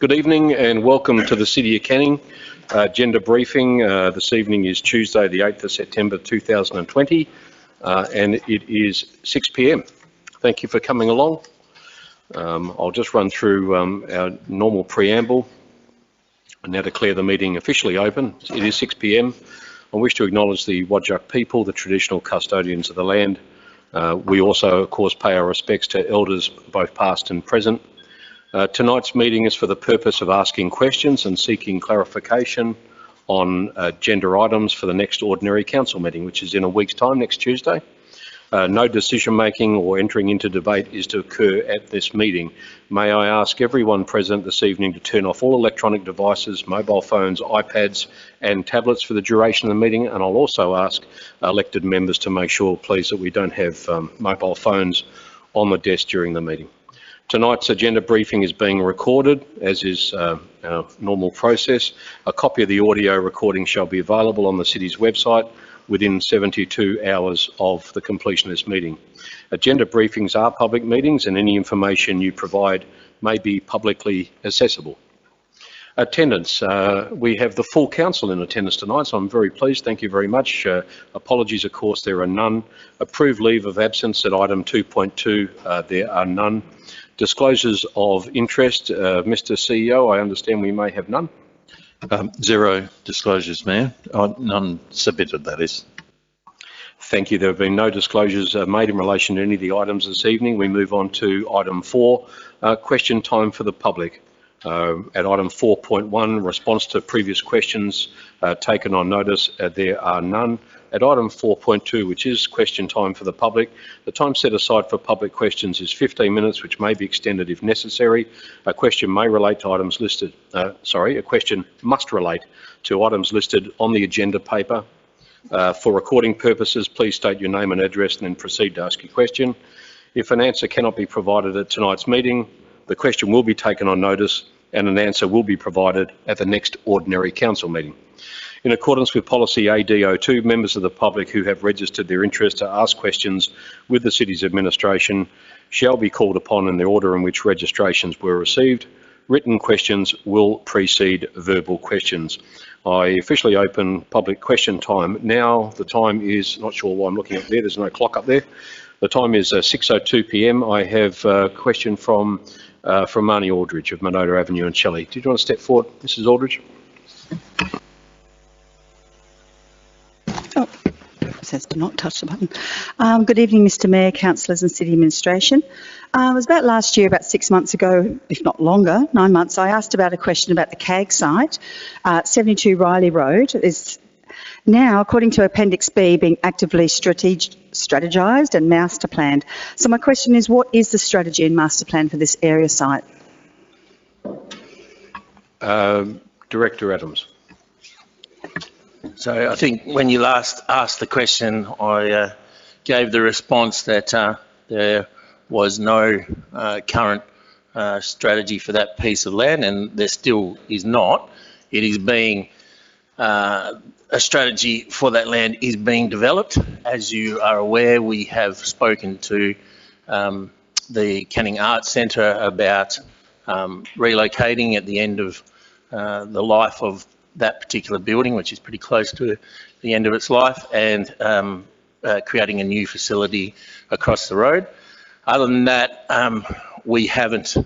Good evening and welcome to the City of Canning agenda briefing. This evening is Tuesday the 8th of September 2020 and it is 6 p.m. Thank you for coming along. I'll just run through our normal preamble and now declare the meeting officially open. It is 6 p.m. I wish to acknowledge the Whadjuk people, the traditional custodians of the land. We also, of course, pay our respects to elders both past and present. Tonight's meeting is for the purpose of asking questions and seeking clarification on agenda items for the next ordinary council meeting, which is in a week's time, next Tuesday. No decision making or entering into debate is to occur at this meeting. May I ask everyone present this evening to turn off all electronic devices, mobile phones, iPads and tablets for the duration of the meeting, and I'll also ask elected members to make sure, please, that we don't have mobile phones on the desk during the meeting. Tonight's agenda briefing is being recorded, as is our normal process. A copy of the audio recording shall be available on the City's website within 72 hours of the completion of this meeting. Agenda briefings are public meetings and any information you provide may be publicly accessible. Attendance. We have the full council in attendance tonight, so I'm very pleased. Thank you very much. Apologies, of course, there are none. Approved leave of absence at item 2.2, there are none. Disclosures of interest. Mr. CEO, I understand we may have none. Zero disclosures, Mayor. None submitted, that is. Thank you. There have been no disclosures made in relation to any of the items this evening. We move on to item 4, question time for the public. At item 4.1, response to previous questions taken on notice, there are none. At item 4.2, which is question time for the public, the time set aside for public questions is 15 minutes, which may be extended if necessary. A question may relate to items listed, a question must relate to items listed on the agenda paper. For recording purposes, please state your name and address and then proceed to ask your question. If an answer cannot be provided at tonight's meeting, the question will be taken on notice and an answer will be provided at the next ordinary council meeting. In accordance with policy AD02, members of the public who have registered their interest to ask questions with the City's administration shall be called upon in the order in which registrations were received. Written questions will precede verbal questions. I officially open public question time. Now the time is, not sure why I'm looking up there, there's no clock up there. The time is 6:02 p.m. I have a question from Marnie Aldridge of Monona Avenue and Shelley. Did you want to step forward, Mrs. Aldridge? Oh, says do not touch the button. Good evening, Mr. Mayor, councillors and City administration. It was about last year, about 6 months ago, if not longer, 9 months, I asked about a question about the CAG site, 72 Riley Road. Is now, according to Appendix B, being actively strategised and master planned. So my question is, what is the strategy and master plan for this area site? Director Adams. So I think when you last asked the question, I gave the response that there was no current strategy for that piece of land, and there still is not. It is being a strategy for that land is being developed. As you are aware, we have spoken to the Canning Arts Centre about relocating at the end of the life of that particular building, which is pretty close to the end of its life, and creating a new facility across the road. Other than that, we haven't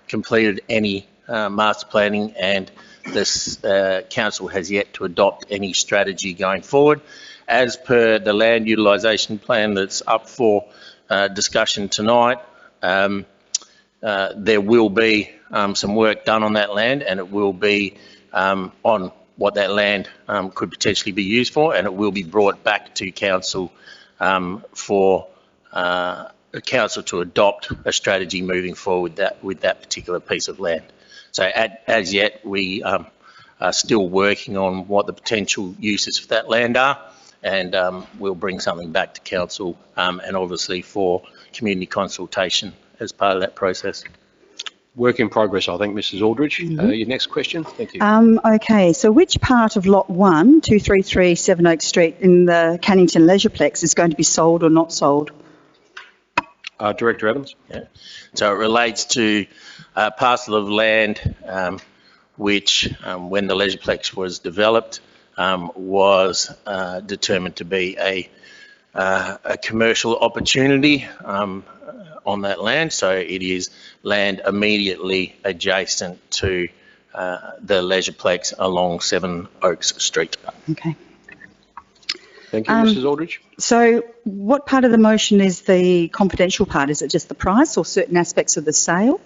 completed any master planning, and this council has yet to adopt any strategy going forward. As per the land utilisation plan that's up for discussion tonight, there will be some work done on that land, and it will be on what that land could potentially be used for, and it will be brought back to council for the council to adopt a strategy moving forward with that particular piece of land. So as yet, we are still working on what the potential uses for that land are, and we'll bring something back to council and obviously for community consultation as part of that process. Work in progress, I think, Mrs. Aldridge. Your next question. Thank you. Okay, so which part of Lot 1, 233 Seven Oak Street in the Cannington Leisureplex is going to be sold or not sold? Director Adams. Yeah. So it relates to a parcel of land which, when the Leisureplex was developed, was determined to be a commercial opportunity on that land. So it is land immediately adjacent to the Leisureplex along Seven Oaks Street. Okay. Thank you, Mrs. Aldridge. So what part of the motion is the confidential part? Is it just the price or certain aspects of the sale?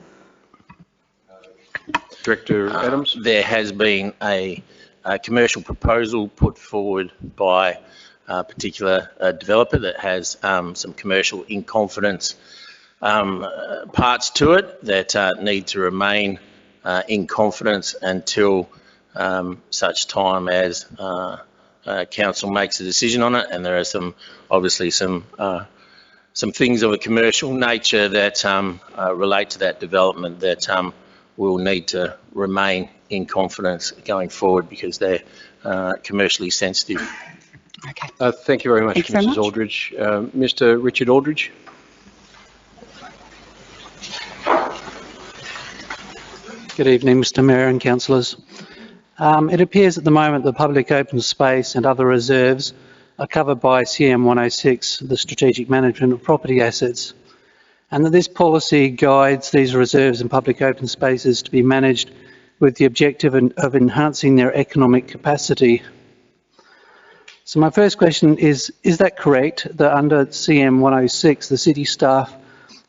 Director Adams. There has been a commercial proposal put forward by a particular developer that has some commercial in confidence parts to it that need to remain in confidence until such time as council makes a decision on it. And there are obviously some things of a commercial nature that relate to that development that will need to remain in confidence going forward because they're commercially sensitive. Okay. Thank you very much, Thank you very Mrs. much. Aldridge. Mr. Richard Aldridge. Good evening, Mr Mayor and councillors. It appears at the moment the public open space and other reserves are covered by CM 106, the Strategic Management of Property Assets, and that this policy guides these reserves and public open spaces to be managed with the objective of enhancing their economic capacity. So my first question is that correct, that under CM 106 the city staff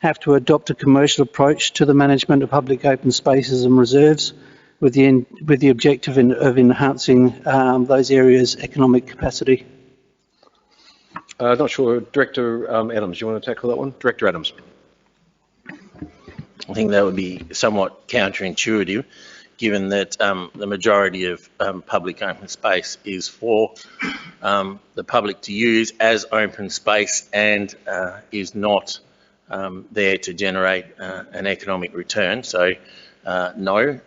have to adopt a commercial approach to the management of public open spaces and reserves with the objective of enhancing those areas' economic capacity? Not sure. Director Adams, do you want to tackle that one? Director Adams. I think that would be somewhat counterintuitive, given that the majority of public open space is for the public to use as open space and is not there to generate an economic return. So no.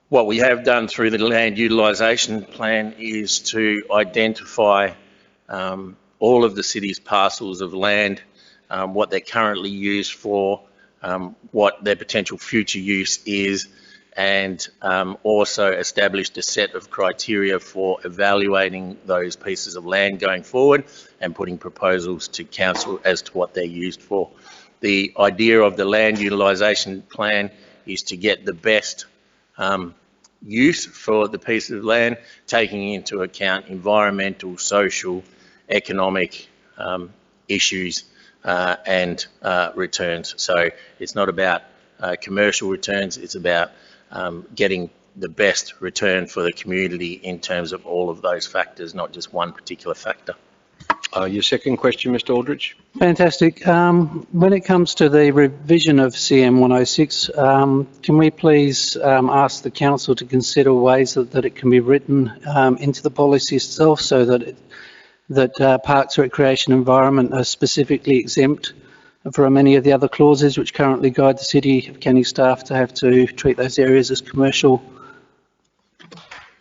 What we have done through the land utilisation plan is to identify all of the city's parcels of land, what they're currently used for, what their potential future use is, and also established a set of criteria for evaluating those pieces of land going forward and putting proposals to council as to what they're used for. The idea of the land utilisation plan is to get the best use for the piece of land, taking into account environmental, social, economic issues and returns. So it's not about commercial returns, it's about getting the best return for the community in terms of all of those factors, not just one particular factor. Your second question, Mr. Aldridge. Fantastic. When it comes to the revision of CM 106, can we please ask the council to consider ways that it can be written into the policy itself so that parks, recreation, environment are specifically exempt from any of the other clauses which currently guide the City of Canning staff to have to treat those areas as commercial?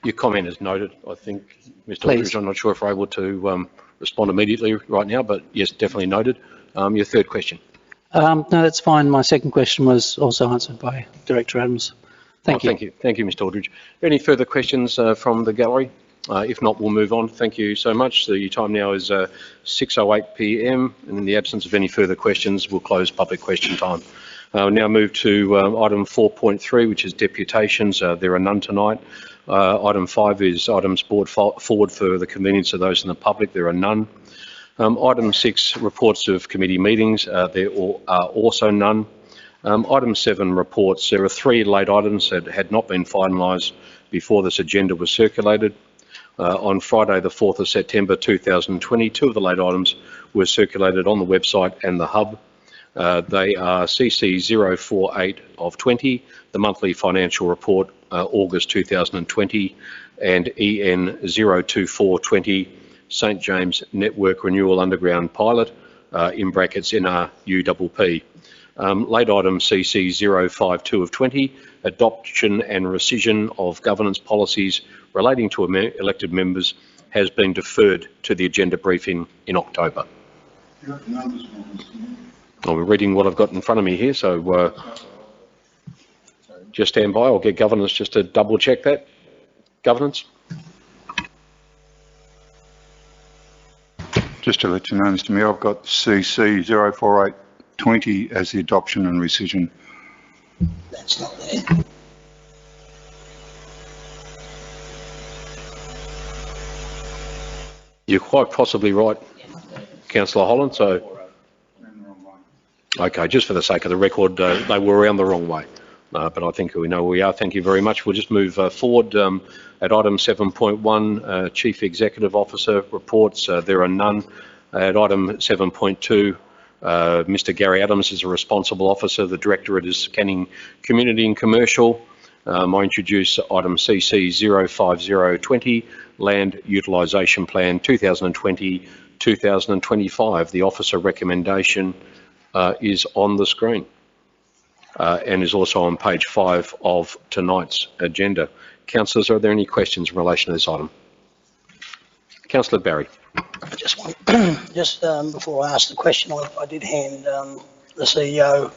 Your comment is noted, I think, Mr. Please. Aldridge. I'm not sure if we're able to respond immediately right now, but yes, definitely noted. Your third question. No, that's fine. My second question was also answered by Director Adams. Thank you. Thank you. Thank you, Mr. Aldridge. Any further questions from the gallery? If not, we'll move on. Thank you so much. The time now is 6:08 p.m. and in the absence of any further questions, we'll close public question time. We'll now move to item 4.3, which is deputations. There are none tonight. Item 5 is items brought forward for the convenience of those in the public. There are none. Item 6, reports of committee meetings. There are also none. Item 7, reports. There are 3 late items that had not been finalised before this agenda was circulated. On Friday, the 4th of September 2020, 2 of the late items were circulated on the website and the hub. They are CC 048 of 20, the monthly financial report, August 2020, and EN 02420, St James Network Renewal Underground Pilot, in brackets NRUPP. Late item CC 052 of 20, adoption and rescission of governance policies relating to elected members, has been deferred to the agenda briefing in October. I'm reading what I've got in front of me here, so just stand by. I'll get governance just to double check that. Governance? Just to let you know, Mr Mayor, I've got CC 04820 as the adoption and rescission. That's not there. You're quite possibly right, Councillor Holland, so... Okay, just for the sake of the record, they were around the wrong way. But I think we know where we are. Thank you very much. We'll just move forward at item 7.1, Chief Executive Officer reports. There are none. At item 7.2, Mr Gary Adams is a responsible officer. The Directorate is Canning Community and Commercial. I introduce item CC 05020, Land Utilisation Plan 2020-2025. The officer recommendation is on the screen and is also on page 5 of tonight's agenda. Councillors, are there any questions in relation to this item? Councillor Barry. Just before I ask the question, I did hand the CEO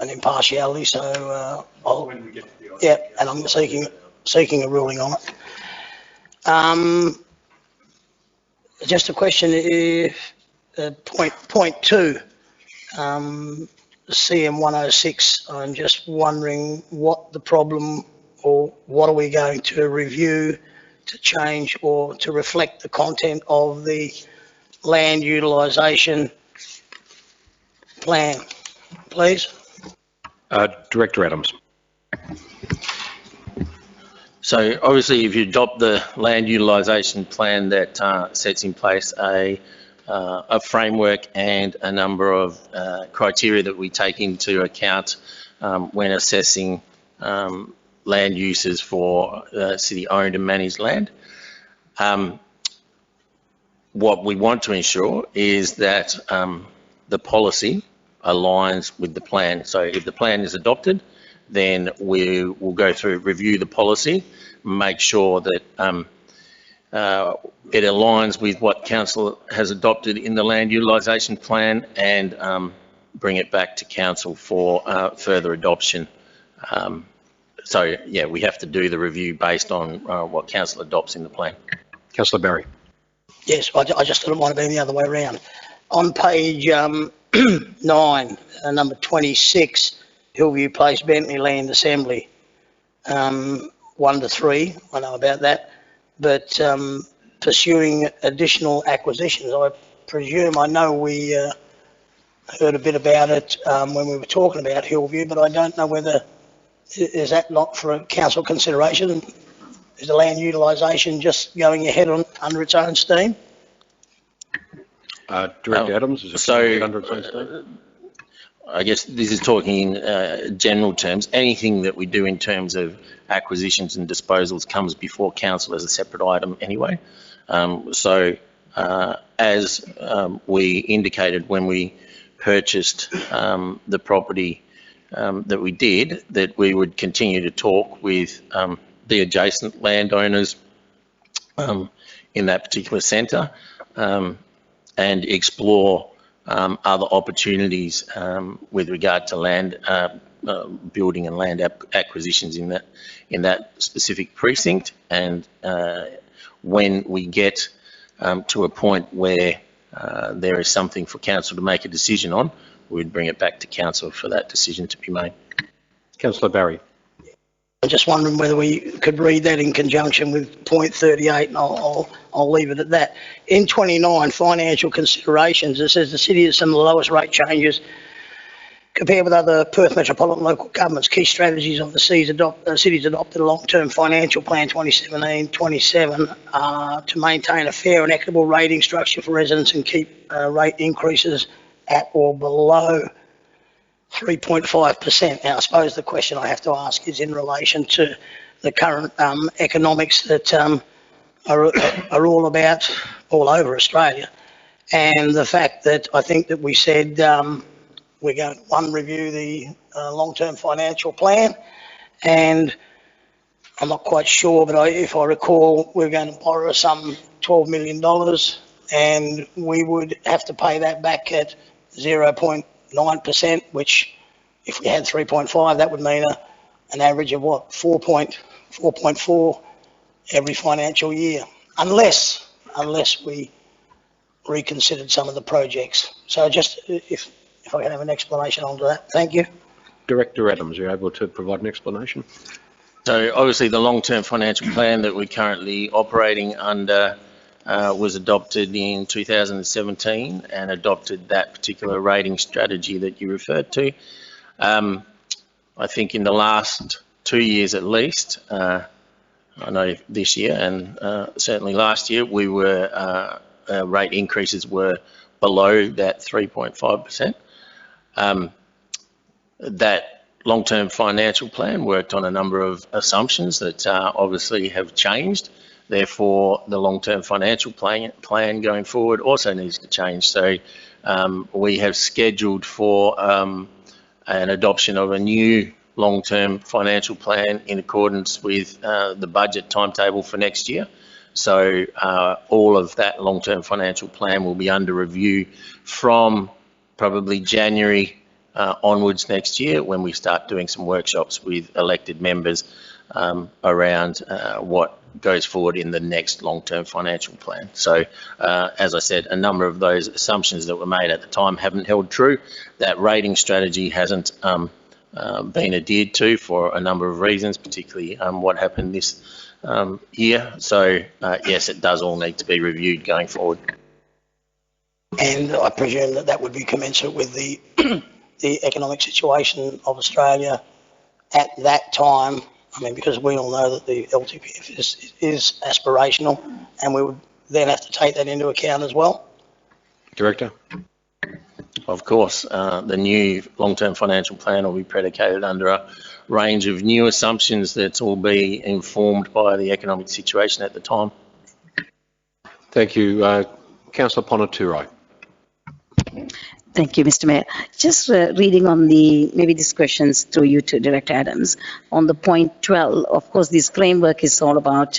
an impartiality, so and I'm seeking a ruling on it. Just a question, if point 2, CM 106, I'm just wondering what the problem, or what are we going to review to change or to reflect the content of the land utilisation plan, please? Director Adams. So obviously, if you adopt the land utilisation plan, that sets in place a framework and a number of criteria that we take into account when assessing land uses for city-owned and managed land. What we want to ensure is that the policy aligns with the plan. So if the plan is adopted, then we will go through, review the policy, make sure that it aligns with what council has adopted in the land utilisation plan, and bring it back to council for further adoption. So yeah, we have to do the review based on what council adopts in the plan. Councillor Barry. Yes, I just didn't want to be the other way around. On page 9, number 26, Hillview Place, Bentley Land Assembly, 1 to 3, I know about that, but pursuing additional acquisitions, I presume, I know we heard a bit about it when we were talking about Hillview, but I don't know whether, is that not for council consideration? Is the land utilisation just going ahead under its own steam? Director Adams, is it so, under its own steam? I guess this is talking in general terms. Anything that we do in terms of acquisitions and disposals comes before council as a separate item anyway. As we indicated when we purchased the property that we did, that we would continue to talk with the adjacent landowners in that particular centre and explore other opportunities with regard to land building and land acquisitions in that specific precinct. And when we get to a point where there is something for council to make a decision on, we'd bring it back to council for that decision to be made. Councillor Barry. I'm just wondering whether we could read that in conjunction with point 38, and I'll leave it at that. In 29, financial considerations, it says the city has some of the lowest rate changes compared with other Perth metropolitan local governments. Key strategies of the city's adopted a long-term financial plan 2017-27 to maintain a fair and equitable rating structure for residents and keep rate increases at or below 3.5%. Now, I suppose the question I have to ask is in relation to the current economics that are all about all over Australia, and the fact that I think that we said we're going to review the long-term financial plan, and I'm not quite sure, but if I recall, we're going to borrow some $12 million and we would have to pay that back at 0.9%, which if we had 3.5, that would mean an average of what, 4.4 every financial year, unless we reconsidered some of the projects. So just if I can have an explanation onto that. Thank you. Director Adams, are you able to provide an explanation? So obviously the long-term financial plan that we're currently operating under was adopted in 2017 and adopted that particular rating strategy that you referred to. I think in the last 2 years at least, I know this year and certainly last year, we were rate increases were below that 3.5%. That long-term financial plan worked on a number of assumptions that obviously have changed. Therefore, the long-term financial plan going forward also needs to change. So we have scheduled for an adoption of a new long-term financial plan in accordance with the budget timetable for next year. So all of that long-term financial plan will be under review from probably January onwards next year, when we start doing some workshops with elected members around what goes forward in the next long-term financial plan. So as I said, a number of those assumptions that were made at the time haven't held true. That rating strategy hasn't been adhered to for a number of reasons, particularly what happened this year. So yes, it does all need to be reviewed going forward. And I presume that would be commensurate with the the economic situation of Australia at that time. I mean, because we all know that the LTPF is aspirational, and we would then have to take that into account as well. Director? Of course, the new long-term financial plan will be predicated under a range of new assumptions that will be informed by the economic situation at the time. Thank you. Councillor Ponaturai. Thank you, Mr. Mayor. Just reading on maybe these questions through you to Director Adams. On the point 12, of course, this framework is all about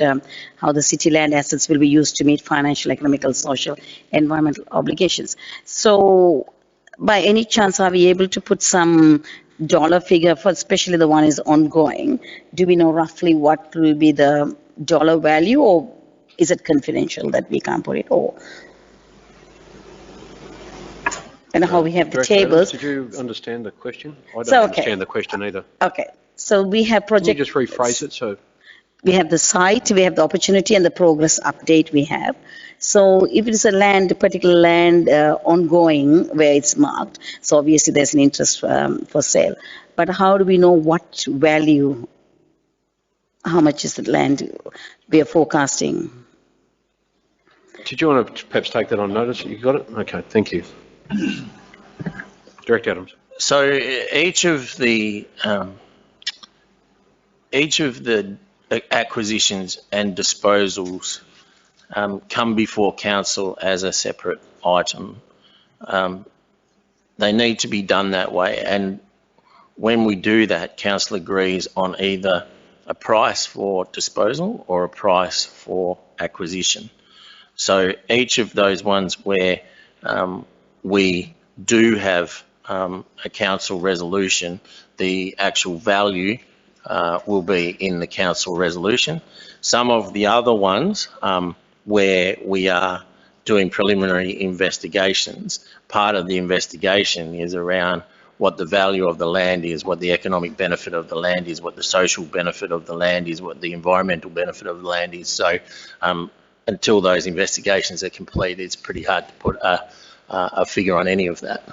how the city land assets will be used to meet financial, economical, social, environmental obligations. So by any chance, are we able to put some dollar figure for, especially the one is ongoing? Do we know roughly what will be the dollar value, or is it confidential that we can't put it? Or and how we have the Director tables. Adams, did you understand the question? I don't So, okay. understand the question either. Okay, so we have Can you project. just rephrase it? So We have the site, we have the opportunity and the progress update we have. So if it is a land, particular land ongoing where it's marked, so obviously there's an interest for sale. But how do we know what value, how much is the land we are forecasting? did you want to perhaps take that on notice? You got it? Okay, thank you. Director Adams. So each of the acquisitions and disposals come before council as a separate item. They need to be done that way, and when we do that, council agrees on either a price for disposal or a price for acquisition. So each of those ones where we do have a council resolution, the actual value will be in the council resolution. Some of the other ones where we are doing preliminary investigations, part of the investigation is around what the value of the land is, what the economic benefit of the land is, what the social benefit of the land is, what the environmental benefit of the land is. So until those investigations are complete, it's pretty hard to put a figure on any of that.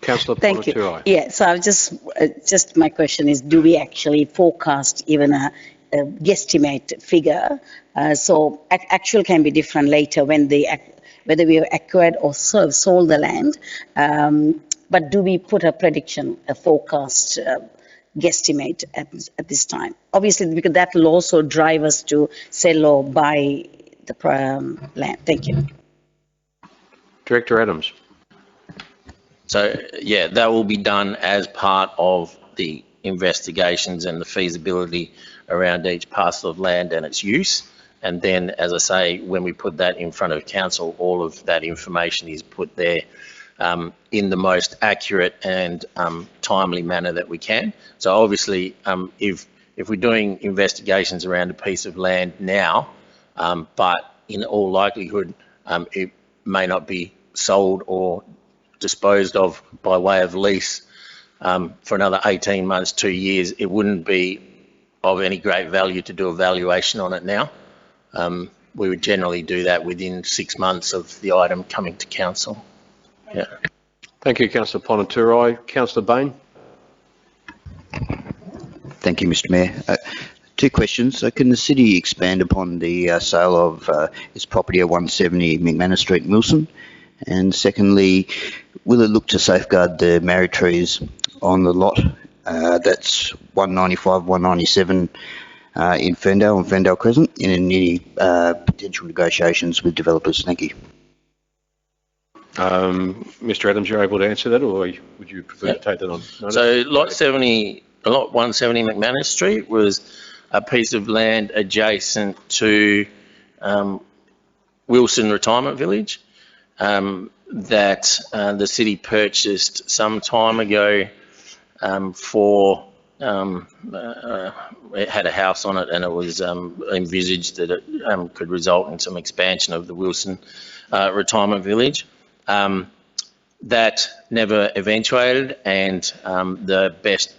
Councillor Thank you. Ponaturai. Yeah, so I was just my question is, do we actually forecast even a guesstimate figure? So actual can be different later when whether we have acquired or sold the land. But do we put a prediction, a forecast, guesstimate at this time? Obviously, because that will also drive us to sell or buy the land. Thank you. Director Adams. So yeah, that will be done as part of the investigations and the feasibility around each parcel of land and its use. And then, as I say, when we put that in front of council, all of that information is put there in the most accurate and timely manner that we can. So obviously, if we're doing investigations around a piece of land now, but in all likelihood, it may not be sold or disposed of by way of lease for another 18 months, 2 years, it wouldn't be of any great value to do a valuation on it now. We would generally do that within 6 months of the item coming to council. Yeah. Thank you, Councillor Ponaturai. Councillor Bain. Thank you, Mr Mayor. Two questions. So can the city expand upon the sale of its property at 170 McManus Street in Wilson? And secondly, will it look to safeguard the married trees on the lot that's 195, 197 in Ferndale and Ferndale Crescent in any potential negotiations with developers? Thank you. Mr Adams, you're able to answer that, or would you prefer to take that on notice? So lot 170 McManus Street was a piece of land adjacent to Wilson Retirement Village that the city purchased some time ago for, it had a house on it, and it was envisaged that it could result in some expansion of the Wilson Retirement Village. That never eventuated, and the best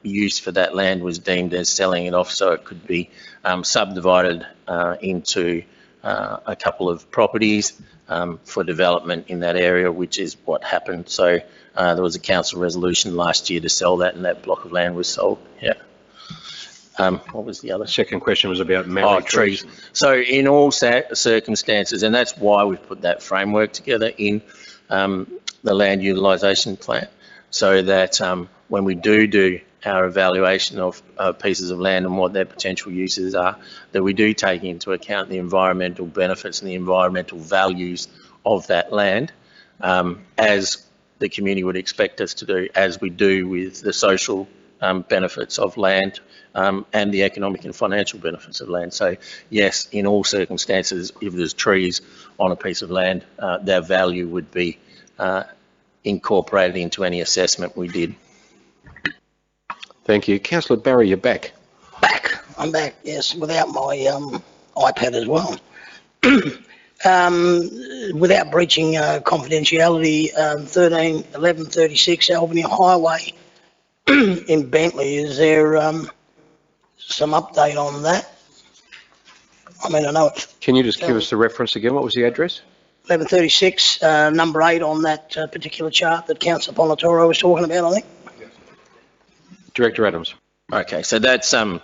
use for that land was deemed as selling it off so it could be subdivided into a couple of properties for development in that area, which is what happened. So there was a council resolution last year to sell that, and that block of land was sold. Yeah. What was the other? Second question was about married trees. So in all circumstances, and that's why we've put that framework together in the land utilisation plan, so that when we do our evaluation of pieces of land and what their potential uses are, that we do take into account the environmental benefits and the environmental values of that land, as the community would expect us to do, as we do with the social benefits of land and the economic and financial benefits of land. So yes, in all circumstances, if there's trees on a piece of land, their value would be incorporated into any assessment we did. Thank you. Councillor Barry, you're back. I'm back, yes, without my iPad as well. Without breaching confidentiality, 1136 Albany Highway in Bentley, is there some update on that? I mean, I know it's... Can you just give us the reference again? What was the address? 1136, number 8 on that particular chart that Councillor Ponaturai was talking about, I think. Director Adams. Okay, so that's the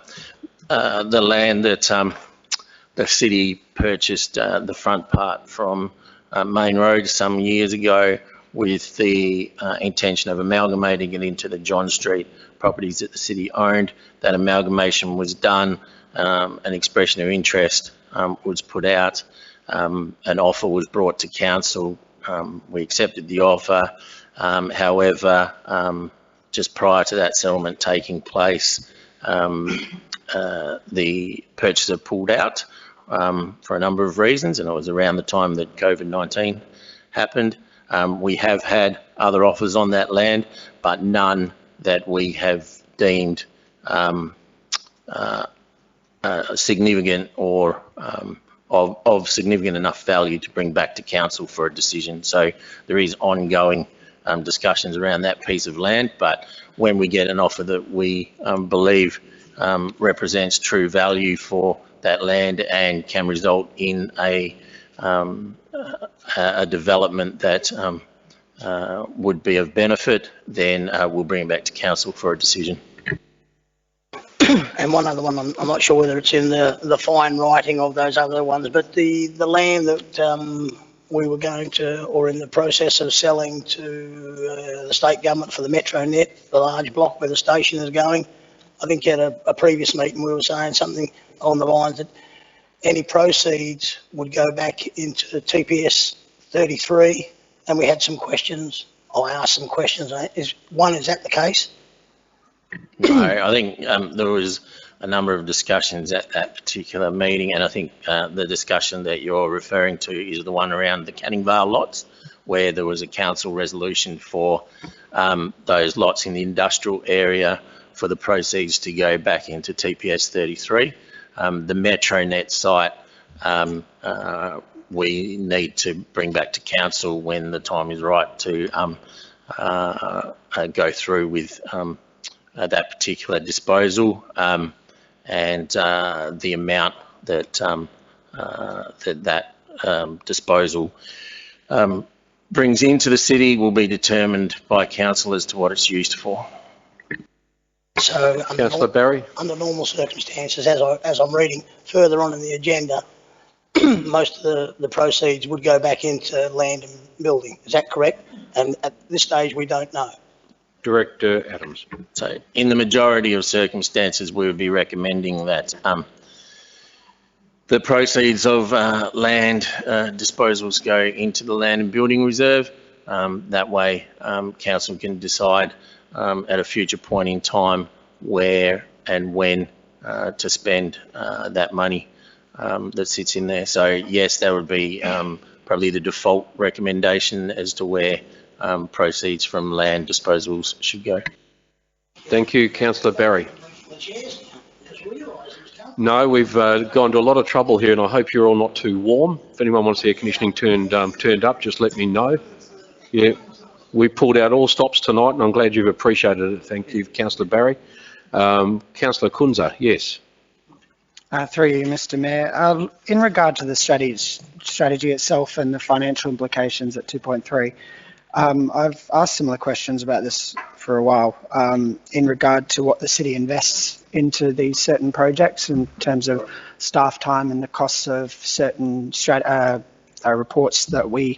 land that the city purchased the front part from Main Road some years ago with the intention of amalgamating it into the John Street properties that the city owned. That amalgamation was done, an expression of interest was put out, an offer was brought to council, we accepted the offer, however, just prior to that settlement taking place, the purchaser pulled out for a number of reasons, and it was around the time that COVID-19 happened. We have had other offers on that land, but none that we have deemed significant or of significant enough value to bring back to council for a decision. So there is ongoing discussions around that piece of land, but when we get an offer that we believe represents true value for that land and can result in a development that would be of benefit, then we'll bring it back to council for a decision. And one other one, I'm not sure whether it's in the fine writing of those other ones, but the land that we were going to, or in the process of selling to the state government for the MetroNet, the large block where the station is going. I think at a previous meeting we were saying something on the lines that any proceeds would go back into TPS 33, and we had some questions. I asked some questions. Is that the case? No, I think there was a number of discussions at that particular meeting, and I think the discussion that you're referring to is the one around the Canning Vale lots, where there was a council resolution for those lots in the industrial area for the proceeds to go back into TPS 33. The Metronet site we need to bring back to council when the time is right to go through with that particular disposal, and the amount that disposal brings into the city will be determined by council as to what it's used for. So Councillor Barry? under normal circumstances, as I'm reading further on in the agenda, most of the proceeds would go back into land and building. Is that correct? And at this stage, we don't know. Director Adams. So in the majority of circumstances, we would be recommending that the proceeds of land disposals go into the land and building reserve. That way, council can decide at a future point in time where and when to spend that money that sits in there. So yes, that would be probably the default recommendation as to where proceeds from land disposals should go. Thank you, Councillor Barry. No, we've gone to a lot of trouble here, and I hope you're all not too warm. If anyone wants the air conditioning turned up, just let me know. Yeah, we pulled out all stops tonight, and I'm glad you've appreciated it. Thank you, Councillor Barry. Councillor Kunza, yes. Through you, Mr. Mayor. In regard to the strategy itself and the financial implications at 2.3, I've asked similar questions about this for a while in regard to what the city invests into these certain projects in terms of staff time and the costs of certain reports that we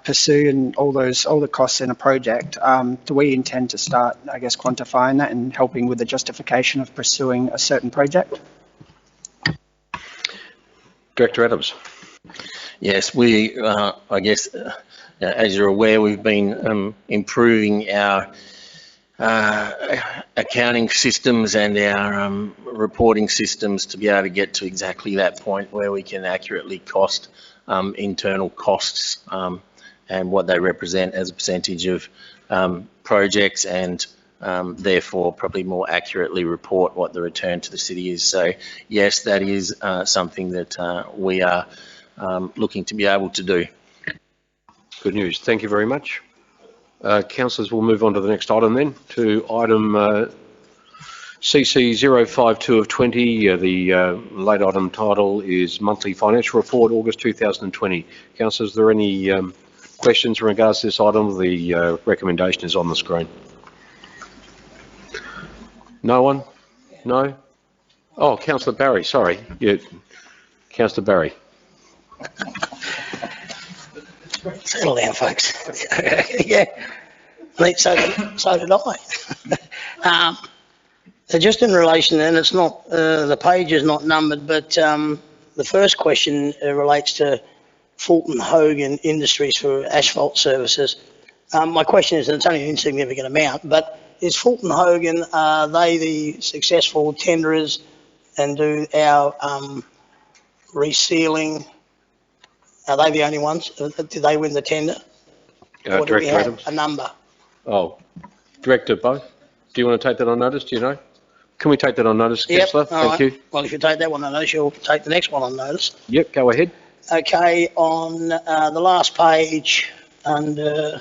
pursue and all the costs in a project. Do we intend to start, I guess, quantifying that and helping with the justification of pursuing a certain project? Director Adams. Yes, we, I guess, as you're aware, we've been improving our accounting systems and our reporting systems to be able to get to exactly that point where we can accurately cost internal costs and what they represent as a percentage of projects, and therefore probably more accurately report what the return to the city is. So yes, that is something that we are looking to be able to do. Good news. Thank you very much. Councillors, we'll move on to the next item then, to item CC 052 of 20. The late item title is Monthly Financial Report, August 2020. Councillors, are there any questions in regards to this item? The recommendation is on the screen. No one? No? Oh, Councillor Barry, sorry. Yeah. Councillor Barry. Settle down, folks. Yeah, so did I. Just in relation, and it's not, the page is not numbered, but the first question relates to Fulton Hogan Industries for asphalt services. My question is, and it's only an insignificant amount, but is Fulton Hogan, are they the successful tenderers and do our resealing? Are they the only ones? Did they win the tender? Or do we Director have Adams. a number? Oh, Director Bo, do you want to take that on notice? Do you know? Can we take that on notice, Councillor? All Thank right. you. Well, if you take that one on notice, you'll take the next one on notice. Yep, go ahead. Okay, on the last page, under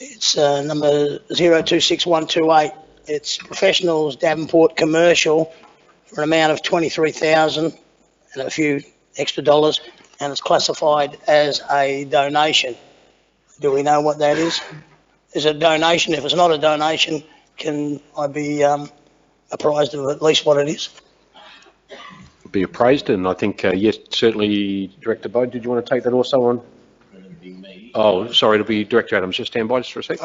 it's number 026128. It's Professionals Davenport Commercial for an amount of 23,000 and a few extra dollars, and it's classified as a donation. Do we know what that is? Is it a donation? If it's not a donation, can I be apprised of at least what it is? Be appraised, and I think, yes, certainly, Director Bode, did you want to take that also on? Oh, sorry, it'll be Director Adams. Just stand by just for a sec.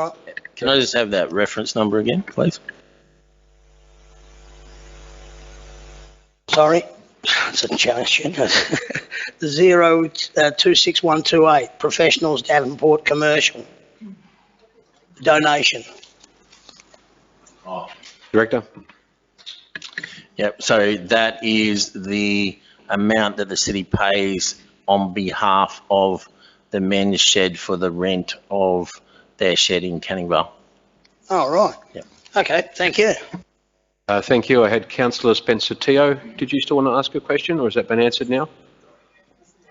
Can I just have that reference number again, please? Sorry, it's a challenge. 026128, Professionals Davenport Commercial. Donation. Director? Yep, so that is the amount that the city pays on behalf of the men's shed for the rent of their shed in Canning Vale. Oh, right. Yep. Okay, thank you. Thank you. I had Councillor Spencer-Teo. Did you still want to ask a question, or has that been answered now?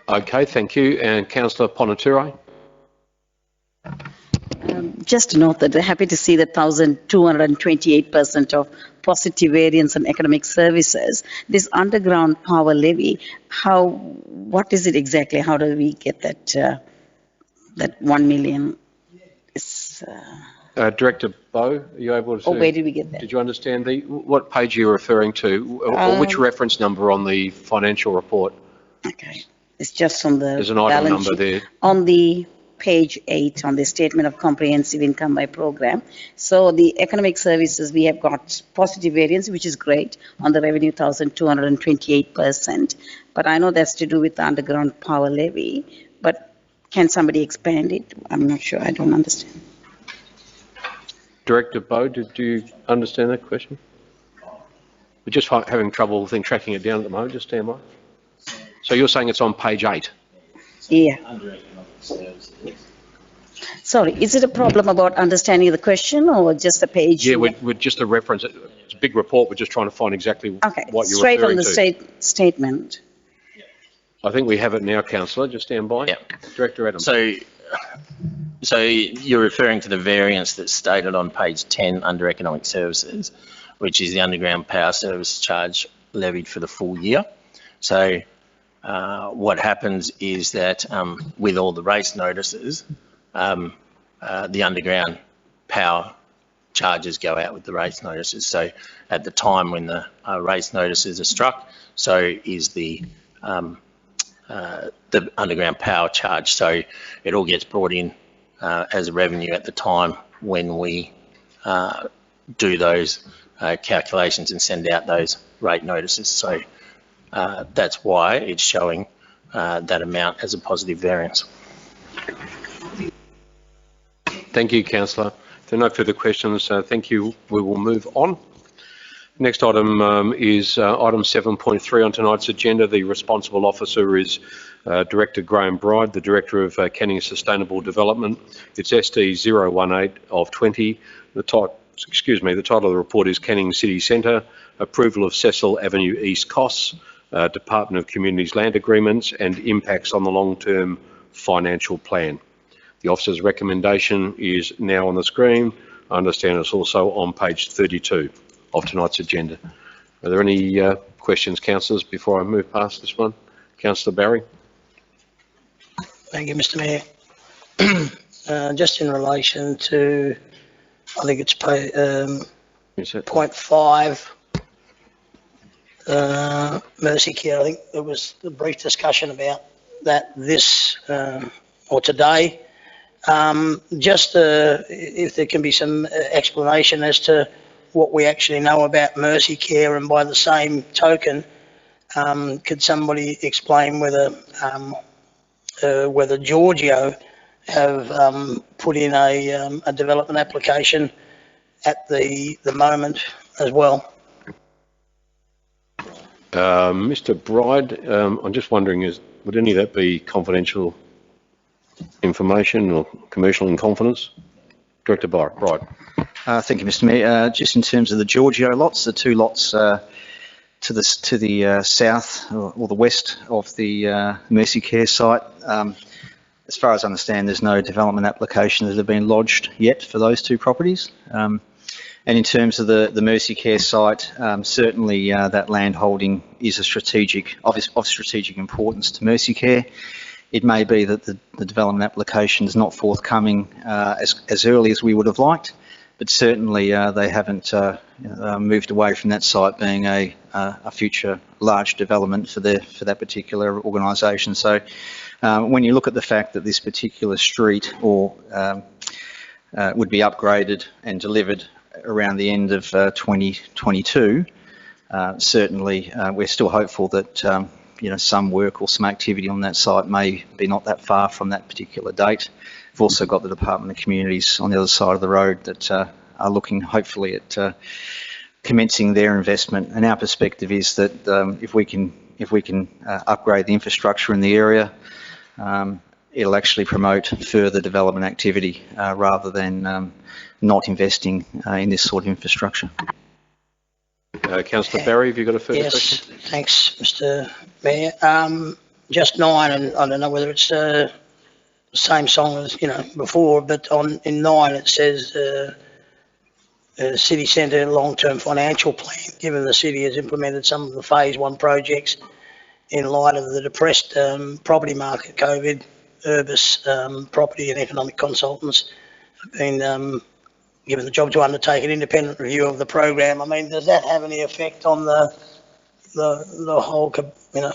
Okay, thank you. And Councillor Ponaturo. Just to note that we're happy to see that 1,228% of positive variance on economic services. This underground power levy, what is it exactly? How do we get that 1 million? Director Bowe, are you able to? Where did we get that? Did you understand what page you're referring to, or which reference number on the financial report? Okay, it's just on the There's an item balance number sheet. there. On the page 8 on the statement of comprehensive income by program. So the economic services, we have got positive variance, which is great on the revenue, 1,228%. But I know that's to do with the underground power levy. But can somebody expand it? I'm not sure. I don't understand. Director Bowe, did you understand that question? We're just having trouble tracking it down at the moment. Just stand by. So you're saying it's on page 8? Yeah. Sorry, is it a problem about understanding the question or just the page? Yeah, we're just a reference. It's a big report. We're just trying to find exactly what you're straight referring on the statement. I think we have it now, Councillor. Just stand by. Yeah. Director Adams. So you're referring to the variance that's stated on page 10 under economic services, which is the underground power service charge levied for the full year. So what happens is that with all the race notices, the underground power charges go out with the race notices. So at the time when the race notices are struck, so is the underground power charge. So it all gets brought in as a revenue at the time when we do those calculations and send out those rate notices. So that's why it's showing that amount as a positive variance. Thank you, Councillor. If there are no further questions, thank you. We will move on. Next item is item 7.3 on tonight's agenda. The responsible officer is Director Graham Bride, the Director of Canning Sustainable Development. It's SD 018 of 20. The title of the report is Canning City Centre, approval of Cecil Avenue East costs, Department of Communities land agreements and impacts on the long-term financial plan. The officer's recommendation is now on the screen. I understand it's also on page 32 of tonight's agenda. Are there any questions, councillors, before I move past this one? Councillor Barry. Thank you, Mr. Mayor. Just in relation to, I think it's point 5, Mercy Care. I think there was a brief discussion about that or today. Just if there can be some explanation as to what we actually know about Mercy Care, and by the same token, could somebody explain whether Giorgio have put in a development application at the moment as well? Mr. Bride, I'm just wondering, would any of that be confidential information or commercial in confidence? Director Bride. Thank you, Mr. Mayor. Just in terms of the Giorgio lots, the two lots to the south or the west of the Mercy Care site, as far as I understand, there's no development application that have been lodged yet for those two properties. And in terms of the Mercy Care site, certainly that land holding is of strategic importance to Mercy Care. It may be that the development application is not forthcoming as early as we would have liked, but certainly they haven't moved away from that site being a future large development for that particular organisation. So when you look at the fact that this particular street would be upgraded and delivered around the end of 2022, certainly we're still hopeful that some work or some activity on that site may be not that far from that particular date. We've also got the Department of Communities on the other side of the road that are looking hopefully at commencing their investment. And our perspective is that if we can upgrade the infrastructure in the area, it'll actually promote further development activity rather than not investing in this sort of infrastructure. Councillor Barry, have you got a further question? Yes, thanks, Mr. Mayor. Just 9, and I don't know whether it's the same song as before, but in 9 it says city centre long-term financial plan. Given the city has implemented some of the phase 1 projects in light of the depressed property market, COVID, Urbis property and economic consultants have been given the job to undertake an independent review of the program. I mean, does that have any effect on the whole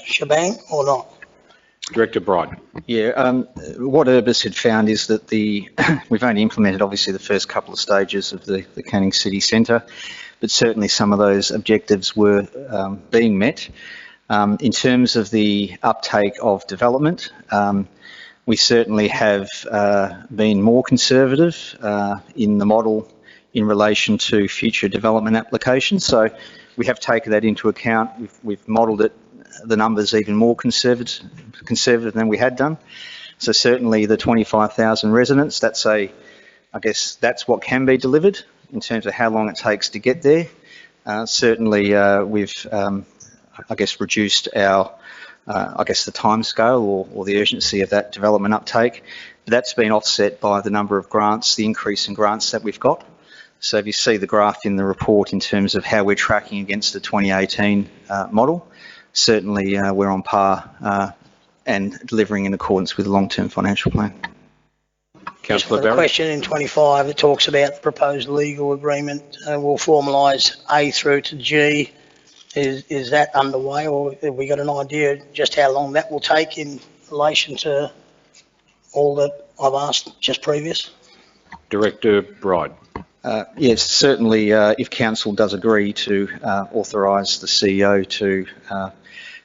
shebang or not? Director Bride. Yeah, what Urbis had found is that we've only implemented obviously the first couple of stages of the Canning City Centre, but certainly some of those objectives were being met. In terms of the uptake of development, we certainly have been more conservative in the model in relation to future development applications. So we have taken that into account. We've modelled it, the numbers even more conservative than we had done. So certainly the 25,000 residents, I guess that's what can be delivered in terms of how long it takes to get there. Certainly we've, I guess, reduced our the timescale or the urgency of that development uptake. That's been offset by the number of grants, the increase in grants that we've got. So if you see the graph in the report in terms of how we're tracking against the 2018 model, certainly we're on par and delivering in accordance with the long-term financial plan. Councillor Barry. Question in 25, it talks about the proposed legal agreement will formalise A through to G. Is that underway, or have we got an idea just how long that will take in relation to all that I've asked just previous? Director Bride. Yes, certainly if Council does agree to authorise the CEO to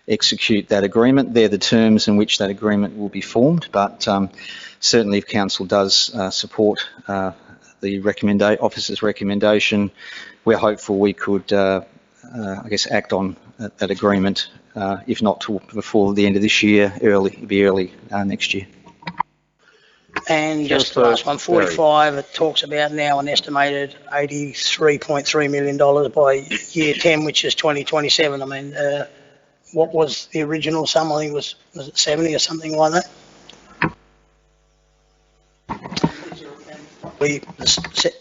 execute that agreement, they're the terms in which that agreement will be formed, but certainly if Council does support the officer's recommendation, we're hopeful we could act on that agreement, if not before the end of this year, early next year. And just the last one, 45, it talks about now an estimated $83.3 million by year 10, which is 2027. I mean, what was the original sum? I think was it 70 or something like that?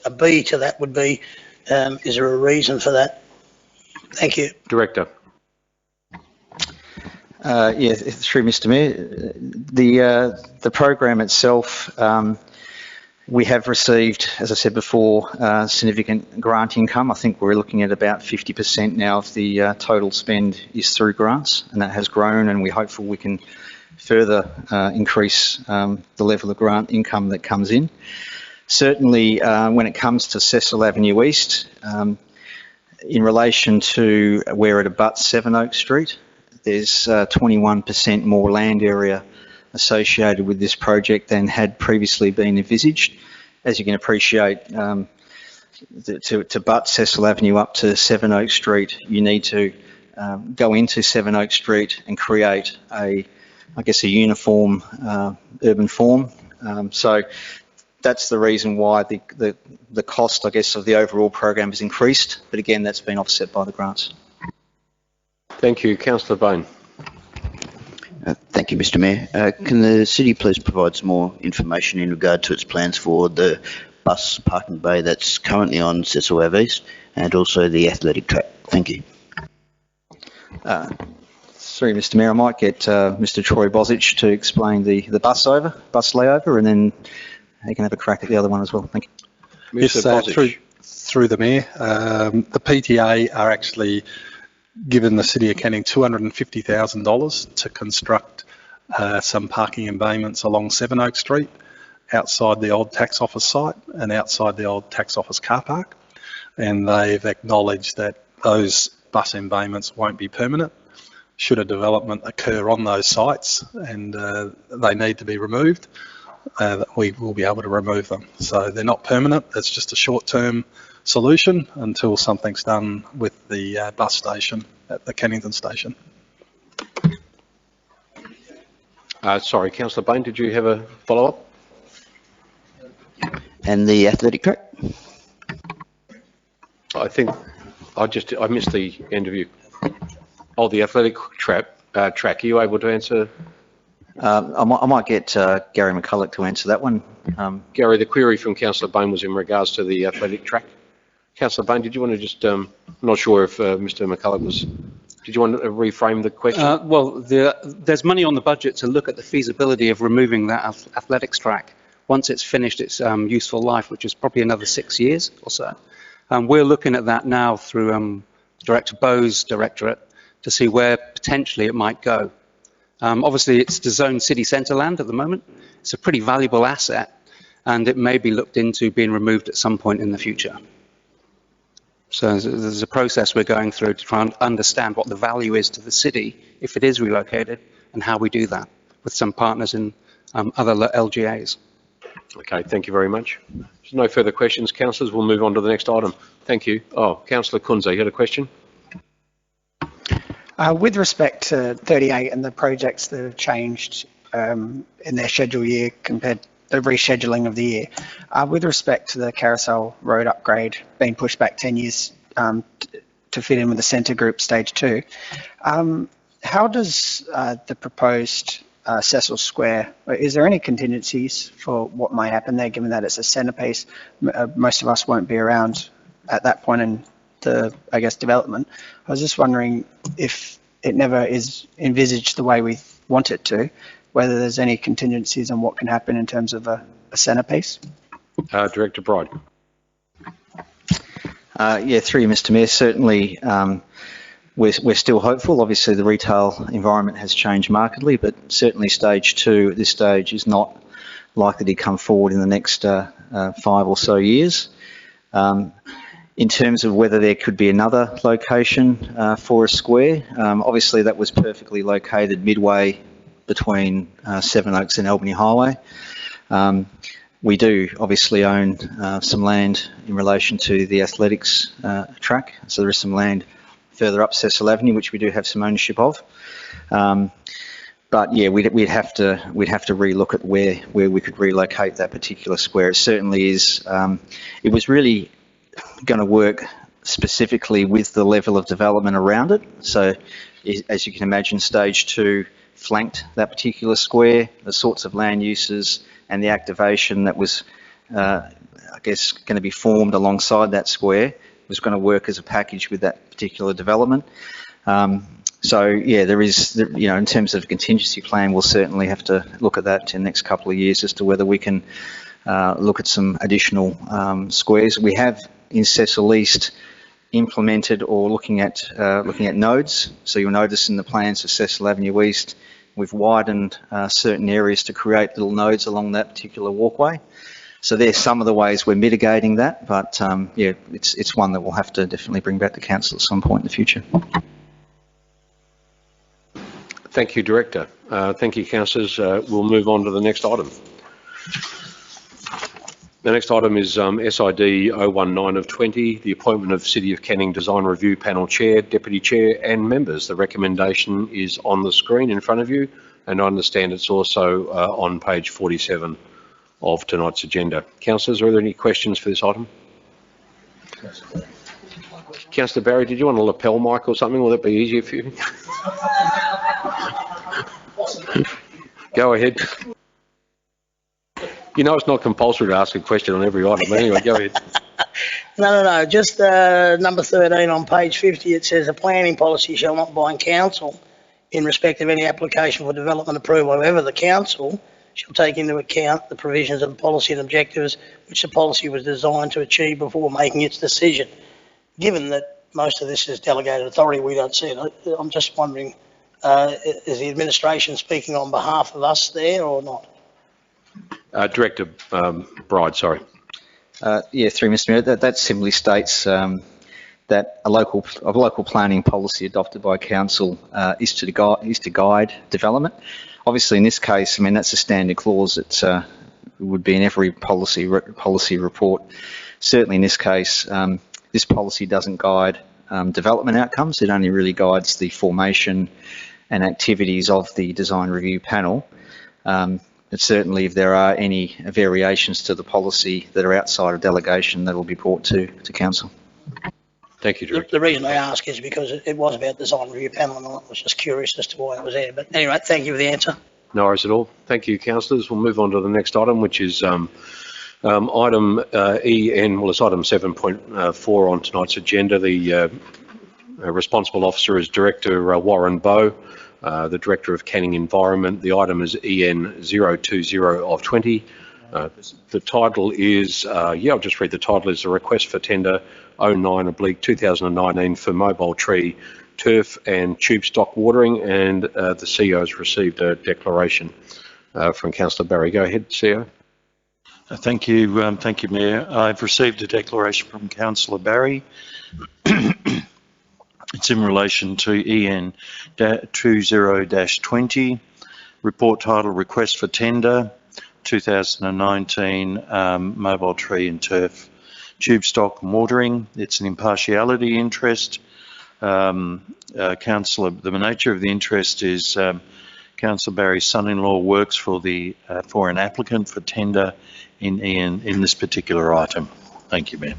A B to that would be, is there a reason for that? Thank you. Director. Yeah, through Mr. Mayor, the program itself, we have received, as I said before, significant grant income. I think we're looking at about 50% now of the total spend is through grants, and that has grown, and we're hopeful we can further increase the level of grant income that comes in. Certainly, when it comes to Cecil Avenue East, in relation to where it abuts Sevenoaks Street, there's 21% more land area associated with this project than had previously been envisaged. As you can appreciate, to butt Cecil Avenue up to Sevenoaks Street, you need to go into Sevenoaks Street and create a uniform urban form. So that's the reason why the cost, I guess, of the overall program has increased. But again, that's been offset by the grants. Thank you. Councillor Bone. Thank you, Mr. Mayor. Can the city please provide some more information in regard to its plans for the bus parking bay that's currently on Cecil Ave East and also the athletic track? Thank you. Sorry, Mr. Mayor, I might get Mr. Troy Bosich to explain the bus layover, and then he can have a crack at the other one as well. Thank you. Yes, through the Mayor, the PTA are actually given the City of Canning $250,000 to construct some parking embayments along Sevenoaks Street, outside the old tax office site and outside the old tax office car park. And they've acknowledged that those bus embayments won't be permanent. Should a development occur on those sites and they need to be removed, we will be able to remove them. So they're not permanent, it's just a short-term solution until something's done with the bus station at the Kennington station. Sorry, Councillor Bain, did you have a follow-up? And the athletic track? I think I missed the end of you. Oh, the athletic track. Are you able to answer? I might get Gary McCulloch to answer that one. Gary, the query from Councillor Bain was in regards to the athletic track. Councillor Bain, did you want to just, I'm not sure if Mr McCulloch was, did you want to reframe the question? Well, there's money on the budget to look at the feasibility of removing that athletics track once it's finished its useful life, which is probably another 6 years or so. We're looking at that now through Director Bowes' directorate to see where potentially it might go. Obviously, it's the zone city centre land at the moment. It's a pretty valuable asset, and it may be looked into being removed at some point in the future. So there's a process we're going through to try and understand what the value is to the city if it is relocated, and how we do that with some partners in other LGAs. Okay, thank you very much. There's no further questions, councillors. We'll move on to the next item. Thank you. Oh, Councillor Kunze, you had a question? With respect to 38 and the projects that have changed in their schedule year compared to the rescheduling of the year, with respect to the Carousel Road upgrade being pushed back 10 years to fit in with the Centre Group Stage 2, how does the proposed Cecil Square, is there any contingencies for what might happen there, given that it's a centrepiece? Most of us won't be around at that point in the, I guess, development. I was just wondering if it never is envisaged the way we want it to, whether there's any contingencies on what can happen in terms of a centrepiece. Director Bride. Yeah, through you, Mr Mayor, certainly we're still hopeful. Obviously the retail environment has changed markedly, but certainly stage 2 at this stage is not likely to come forward in the next 5 or so years. In terms of whether there could be another location for a square, obviously that was perfectly located midway between Sevenoaks and Albany Highway. We do obviously own some land in relation to the athletics track, so there is some land further up Cecil Avenue which we do have some ownership of. But yeah, we'd have to relook at where we could relocate that particular square. It certainly is. It was really going to work specifically with the level of development around it. So as you can imagine, stage 2 flanked that particular square, the sorts of land uses and the activation that was, I guess, going to be formed alongside that square was going to work as a package with that particular development. So yeah, there is, you know, in terms of contingency plan, we'll certainly have to look at that in the next couple of years as to whether we can look at some additional squares. We have in Cecil East implemented or looking at nodes. So you'll notice in the plans of Cecil Avenue East, we've widened certain areas to create little nodes along that particular walkway. So there's some of the ways we're mitigating that, but yeah, it's one that we'll have to definitely bring back to council at some point in the future. Thank you, Director. Thank you, councillors. We'll move on to the next item. The next item is SID 019 of 20, the appointment of City of Canning Design Review Panel Chair, Deputy Chair and members. The recommendation is on the screen in front of you, and I understand it's also on page 47 of tonight's agenda. Councillors, are there any questions for this item? Councillor Barry, did you want a lapel mic or something? Will that be easier for you? Go ahead. You know it's not compulsory to ask a question on every item, but anyway, go ahead. No, just number 13 on page 50, it says a planning policy shall not bind council in respect of any application for development approval. However, the council shall take into account the provisions of the policy and objectives which the policy was designed to achieve before making its decision. Given that most of this is delegated authority, we don't see it. I'm just wondering, is the administration speaking on behalf of us there or not? Director Bride, sorry. Yeah, through Mr Mayor, that simply states that a local planning policy adopted by council is to guide development. Obviously, in this case, I mean that's a standard clause that would be in every policy report. certainly in this case, this policy doesn't guide development outcomes. It only really guides the formation and activities of the design review panel. But certainly if there are any variations to the policy that are outside of delegation, that will be brought to council. Thank you, Director. The reason I ask is because it was about design review panel, and I was just curious as to why it was there. But anyway, thank you for the answer. No worries at all. Thank you, councillors. We'll move on to the next item, which is item EN, well, it's item 7.4 on tonight's agenda. The responsible officer is Director Warren Bowe, the Director of Canning Environment. The item is EN 020 of 20. The title is, I'll just read the title, is a request for tender 09/2019 for mobile tree, turf and tube stock watering, and the CEO has received a declaration from Councillor Barry. Go ahead, CEO. Thank you, Mayor. I've received a declaration from Councillor Barry. It's in relation to EN 20-20, report title request for tender 2019 mobile tree and turf tube stock and watering. It's an impartiality interest. Councillor, the nature of the interest is Councillor Barry's son-in-law works for an applicant for tender in this particular item. Thank you, Mayor.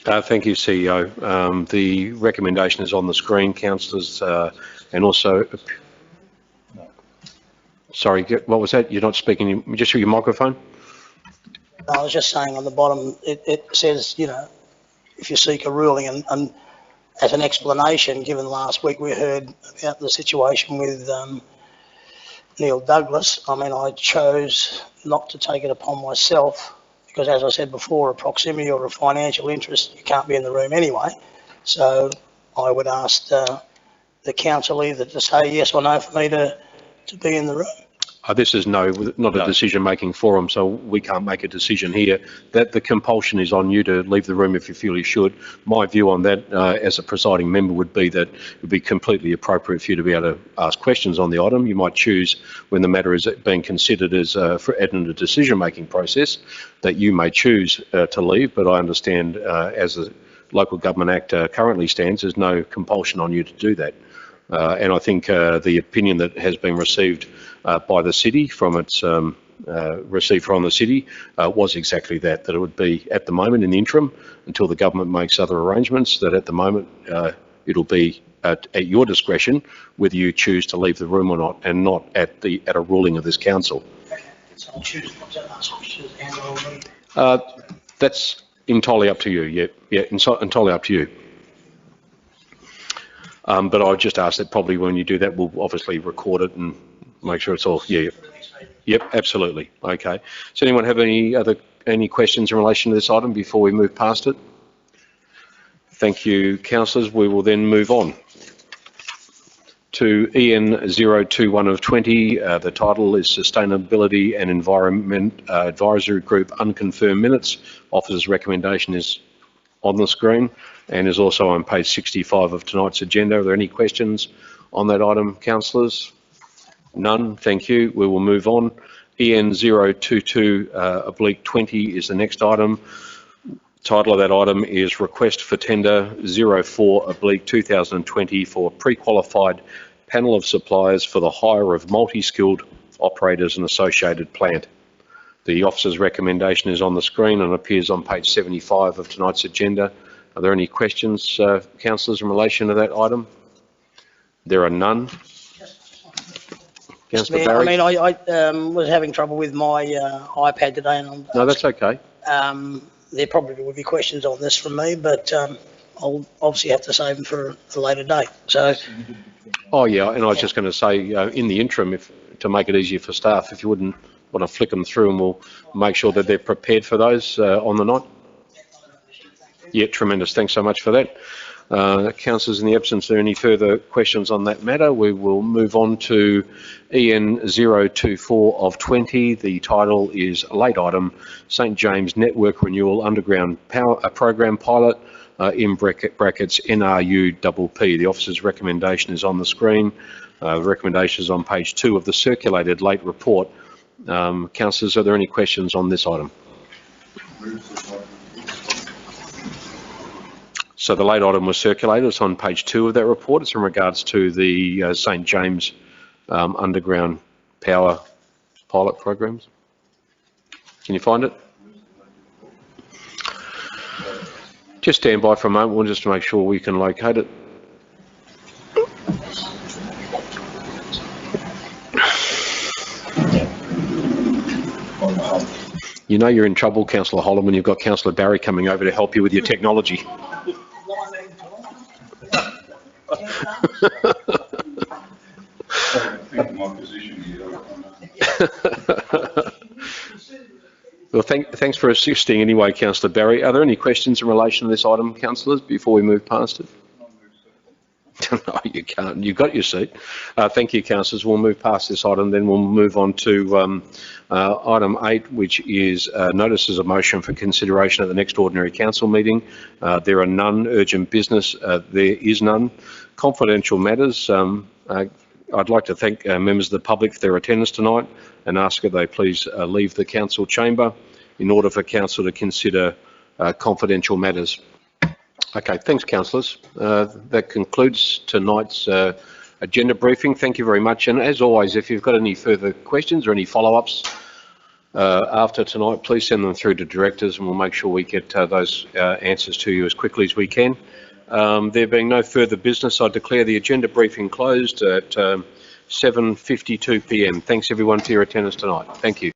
Thank you, CEO. The recommendation is on the screen, councillors, and also, sorry, what was that? You're not speaking, just through your microphone? I was just saying on the bottom, it says, you know, if you seek a ruling, and as an explanation, given last week we heard about the situation with Neil Douglas, I mean, I chose not to take it upon myself because, as I said before, a proximity or a financial interest, you can't be in the room anyway. So I would ask the council either to say yes or no for me to be in the room. This is not a decision-making forum, so we can't make a decision here. That the compulsion is on you to leave the room if you feel you should. My view on that, as a presiding member, would be that it would be completely appropriate for you to be able to ask questions on the item. You might choose, when the matter is being considered as for in a decision-making process, that you may choose to leave. But I understand, as the Local Government Act currently stands, there's no compulsion on you to do that. And I think the opinion that has been received by the city was exactly that it would be at the moment in the interim until the government makes other arrangements, that at the moment it'll be at your discretion whether you choose to leave the room or not, and not at a ruling of this council. So I'll choose not to ask questions and or leave. That's entirely up to you. Yeah, entirely up to you. But I just ask that probably when you do that, we'll obviously record it and make sure it's all, Yep, absolutely. Okay. Does anyone have any questions in relation to this item before we move past it? Thank you, councillors. We will then move on to EN 021 of 20. The title is Sustainability and Environment Advisory Group Unconfirmed Minutes. Officer's recommendation is on the screen and is also on page 65 of tonight's agenda. Are there any questions on that item, councillors? None, thank you. We will move on. EN 022/20 is the next item. Title of that item is Request for Tender 04/2020 for pre-qualified panel of suppliers for the hire of multi-skilled operators and associated plant. The officer's recommendation is on the screen and appears on page 75 of tonight's agenda. Are there any questions, councillors, in relation to that item? There are none. Councillor Barry? I mean, I was having trouble with my iPad today, and No, that's okay. There probably will be questions on this from me, but I'll obviously have to save them for a later date. So. Oh yeah, and I was just going to say, in the interim, to make it easier for staff, if you wouldn't want to flick them through, and we'll make sure that they're prepared for those on the night. Yeah, tremendous. Thanks so much for that. Councillors, in the absence of any further questions on that matter, we will move on to EN 024 of 20. The title is late item, St James Network Renewal Underground Power Program Pilot, in brackets NRUPP. The officer's recommendation is on the screen. The recommendation is on page 2 of the circulated late report. Councillors, are there any questions on this item? So the late item was circulated. It's on page 2 of that report. It's in regards to the St James underground power pilot programs. Can you find it? Just stand by for a moment, just to make sure we can locate it. You know you're in trouble, Councillor Holland, when you've got Councillor Barry coming over to help you with your technology. Well, thanks for assisting anyway, Councillor Barry. Are there any questions in relation to this item, councillors, before we move past it? No, you can't. You've got your seat. Thank you, councillors. We'll move past this item, then we'll move on to item 8, which is notices of motion for consideration at the next ordinary council meeting. There are none. Urgent business, there is none. Confidential matters. I'd like to thank members of the public for their attendance tonight and ask that they please leave the council chamber in order for council to consider confidential matters. Okay, thanks, councillors. That concludes tonight's agenda briefing. Thank you very much. And as always, if you've got any further questions or any follow-ups after tonight, please send them through to directors and we'll make sure we get those answers to you as quickly as we can. There being no further business, I declare the agenda briefing closed at 7:52 p.m. Thanks everyone for your attendance tonight. Thank you.